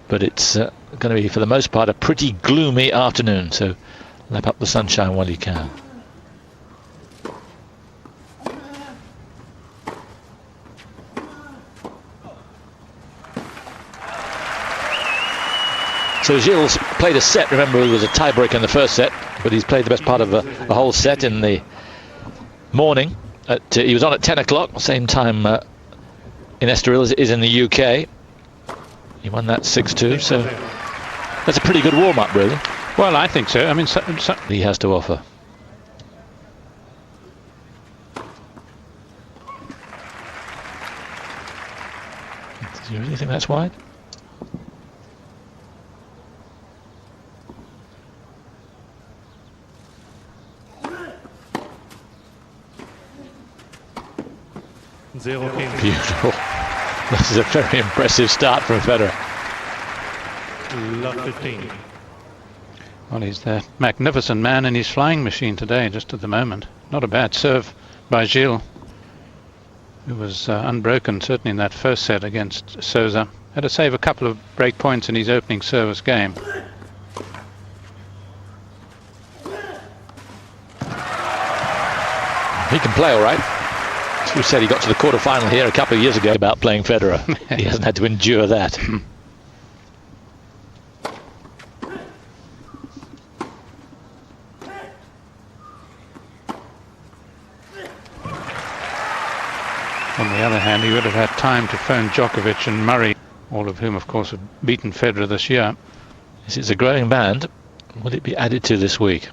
but it's going to be, for the most part, a pretty gloomy afternoon, so lap up the sunshine while you can. So Gilles played a set. Remember, it was a tiebreak in the first set, but he's played the best part of a whole set in the morning. He was on at 10 o'clock, same time in Estoril as it is in the UK. He won that 6-2, so that's a pretty good warm-up, really. Well, I think so. I mean, he has to offer. Do you really think that's wide? Beautiful. This is a very impressive start from Federer. Love 15. Well, he's the magnificent man in his flying machine today, just at the moment. Not a bad serve by Gilles, who was unbroken, certainly in that first set against Sousa. Had to save a couple of break points in his opening service game. He can play all right. Who said he got to the quarter-final here a couple of years ago about playing Federer? He hasn't had to endure that. On the other hand, he would have had time to phone Djokovic and Murray, all of whom, of course, have beaten Federer this year. This is a growing band. Will it be added to this week?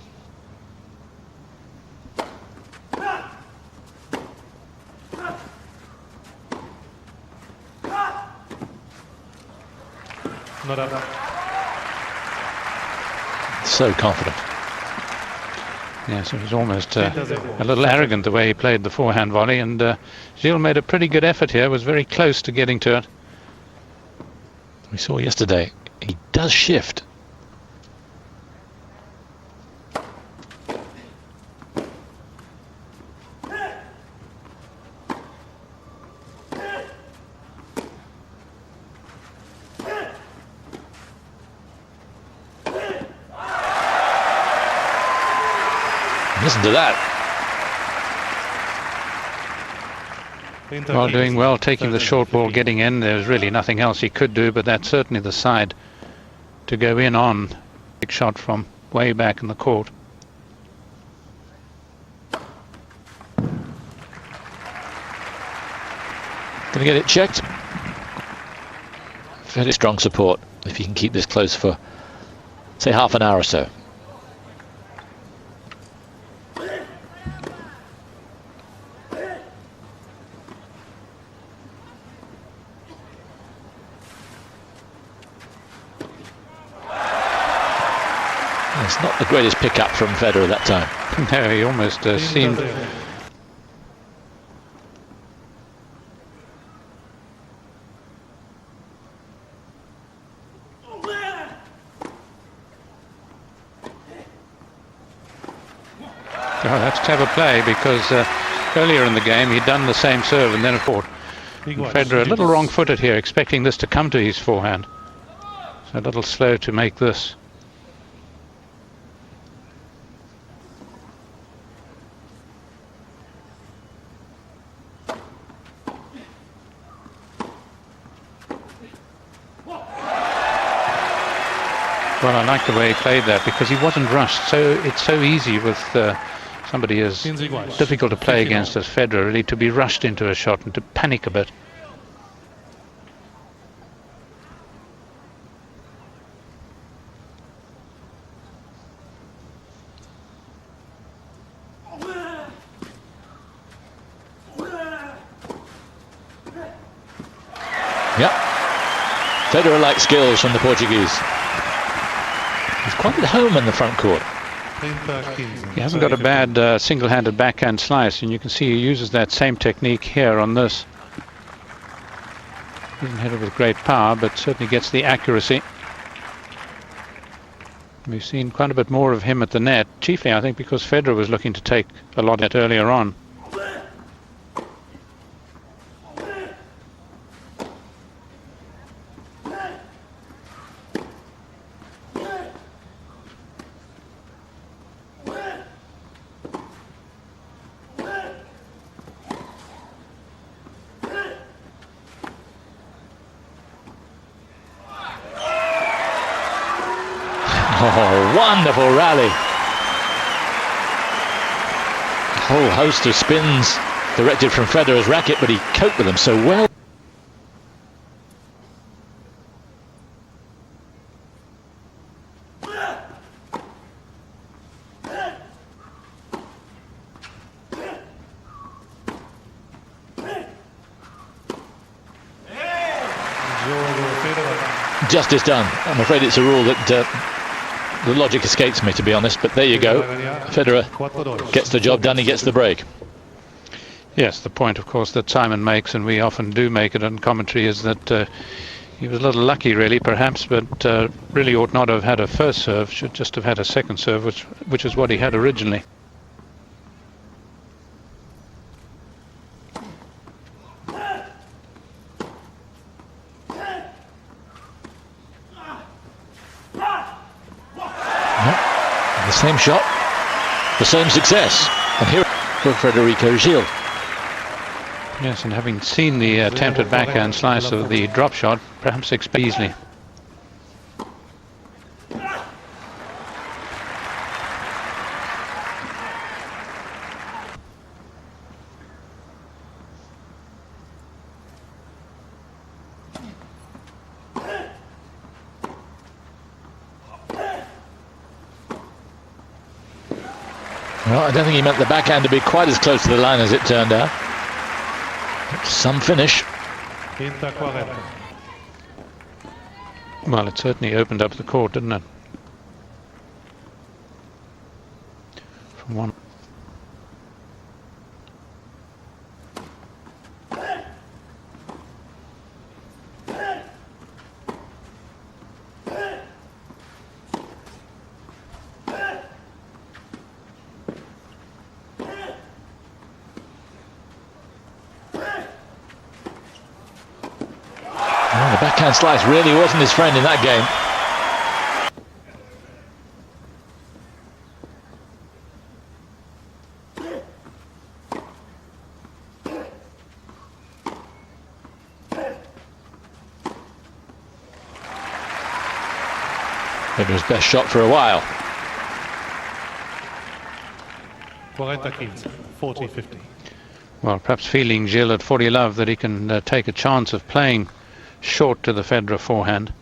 Not up. So confident. Yes, it was almost a little arrogant the way he played the forehand volley, and Gilles made a pretty good effort here, was very close to getting to it. We saw yesterday, he does shift. Listen to that. Well, doing well, taking the short ball, getting in. There's really nothing else he could do, but that's certainly the side to go in on. Big shot from way back in the court. Gonna get it checked. Very strong support if you can keep this close for, say, half an hour or so. It's not the greatest pick-up from Federer that time. No, he almost seemed... Oh, that's clever play, because earlier in the game he'd done the same serve and then a fought. Federer a little wrong-footed here, expecting this to come to his forehand. So a little slow to make this. Well, I like the way he played that, because he wasn't rushed. So it's so easy with somebody as difficult to play against as Federer, really, to be rushed into a shot and to panic a bit. Yep. Federer likes skills from the Portuguese. He's quite at home in the front court. He hasn't got a bad single-handed backhand slice, and you can see he uses that same technique here on this. Doesn't hit it with great power, but certainly gets the accuracy. We've seen quite a bit more of him at the net, chiefly I think because Federer was looking to take a lot of it earlier on. Oh, wonderful rally. A whole host of spins directed from Federer's racket, but he coped with them so well. Justice done. I'm afraid it's a rule that the logic escapes me, to be honest, but there you go. Federer gets the job done, he gets the break. Yes, the point, of course, that Simon makes, and we often do make it on commentary, is that he was a little lucky, really, perhaps, but really ought not have had a first serve, should just have had a second serve, which is what he had originally. The same shot, the same success, and here for F.Gil. Yes, and having seen the attempted backhand slice of the drop shot, perhaps expect easily. Well, I don't think he meant the backhand to be quite as close to the line as it turned out. Some finish. Well, it certainly opened up the court, didn't it? From one. The backhand slice really wasn't his friend in that game. Maybe his best shot for a while. 40-50. Well, perhaps feeling Gil at 40 love that he can take a chance of playing short to the Federer forehand.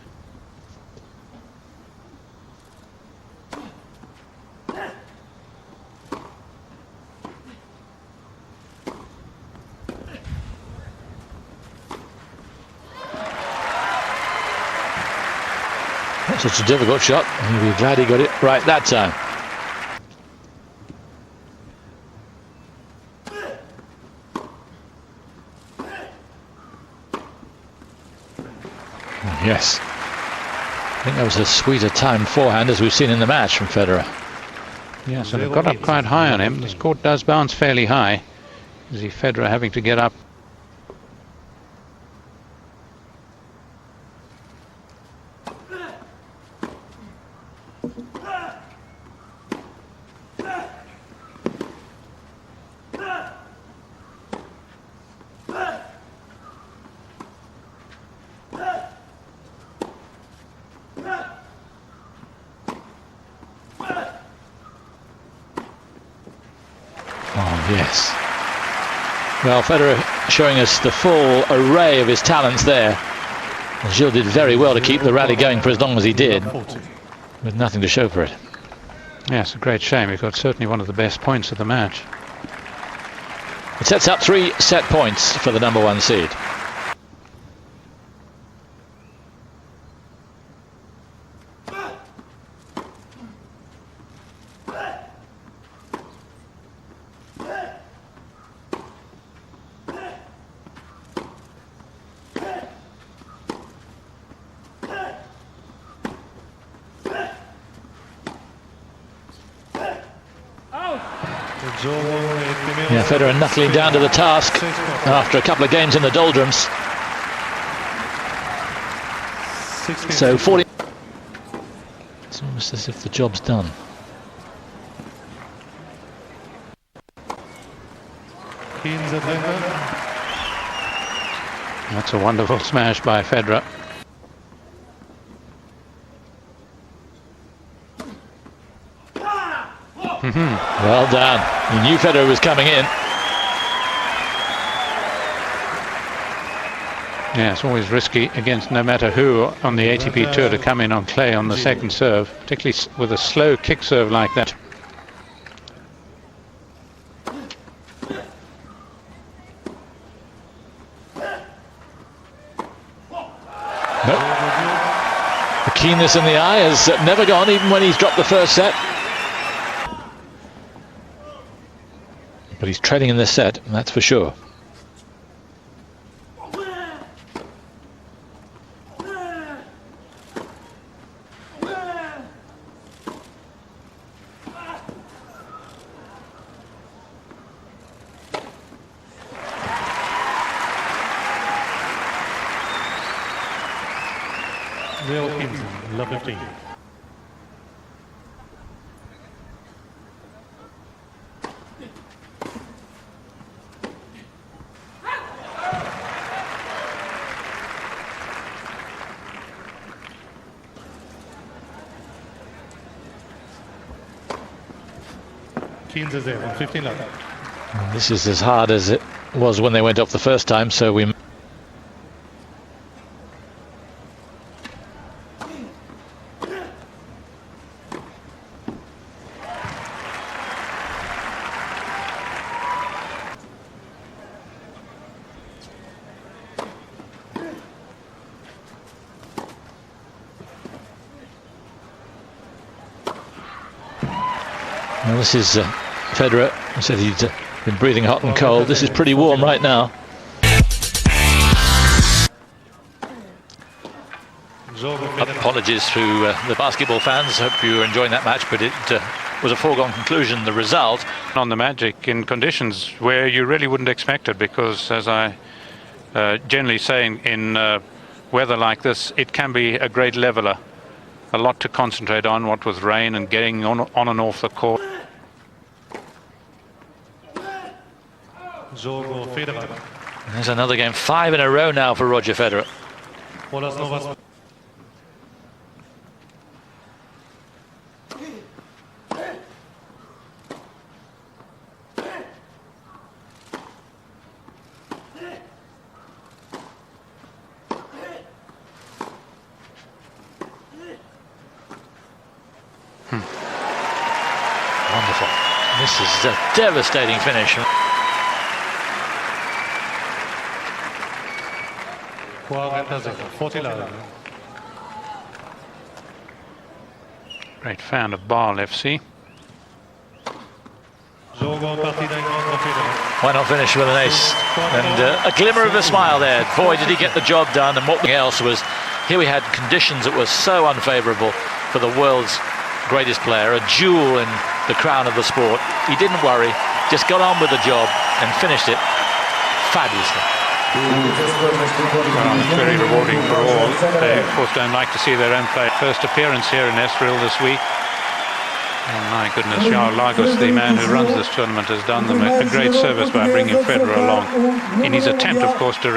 Not such a difficult shot. He'll be glad he got it right that time. Yes, I think that was a sweeter time forehand as we've seen in the match from Federer. Yes, and it got up quite high on him. This court does bounce fairly high. You see Federer having to get up. Oh, yes. Well, Federer showing us the full array of his talents there. And Gil did very well to keep the rally going for as long as he did, with nothing to show for it. Yes, a great shame. He got certainly one of the best points of the match. It sets up 3 set points for the number 1 seed. Yeah, Federer knuckling down to the task after a couple of games in the doldrums. So 40. It's almost as if the job's done. That's a wonderful smash by Federer. Well done. He knew Federer was coming in. Yeah, it's always risky against no matter who on the ATP Tour to come in on clay on the second serve, particularly with a slow kick serve like that. Nope. The keenness in the eye has never gone, even when he's dropped the first set. But he's trailing in this set, that's for sure. Love 15. Keens is there, 115 love. This is as hard as it was when they went off the first time, so we... Well, this is Federer. He said he'd been breathing hot and cold. This is pretty warm right now. Apologies to the basketball fans. Hope you were enjoying that match, but it was a foregone conclusion, the result. On the Magic in conditions where you really wouldn't expect it, because as I generally say in weather like this, it can be a great leveler. A lot to concentrate on, what with rain and getting on and off the court. There's another game, 5 in a row now for Roger Federer. Wonderful. This is a devastating finish. Great fan of Basel FC. Why not finish with an ace? And a glimmer of a smile there. Boy, did he get the job done. And what else was, here we had conditions that were so unfavourable for the world's greatest player, a jewel in the crown of the sport. He didn't worry, just got on with the job and finished it fabulously. Well, it's very rewarding for all. They, of course, don't like to see their own player. First appearance here in Estoril this week. Oh my goodness, João Lagos, the man who runs this tournament, has done them a great service by bringing Federer along in his attempt, of course, to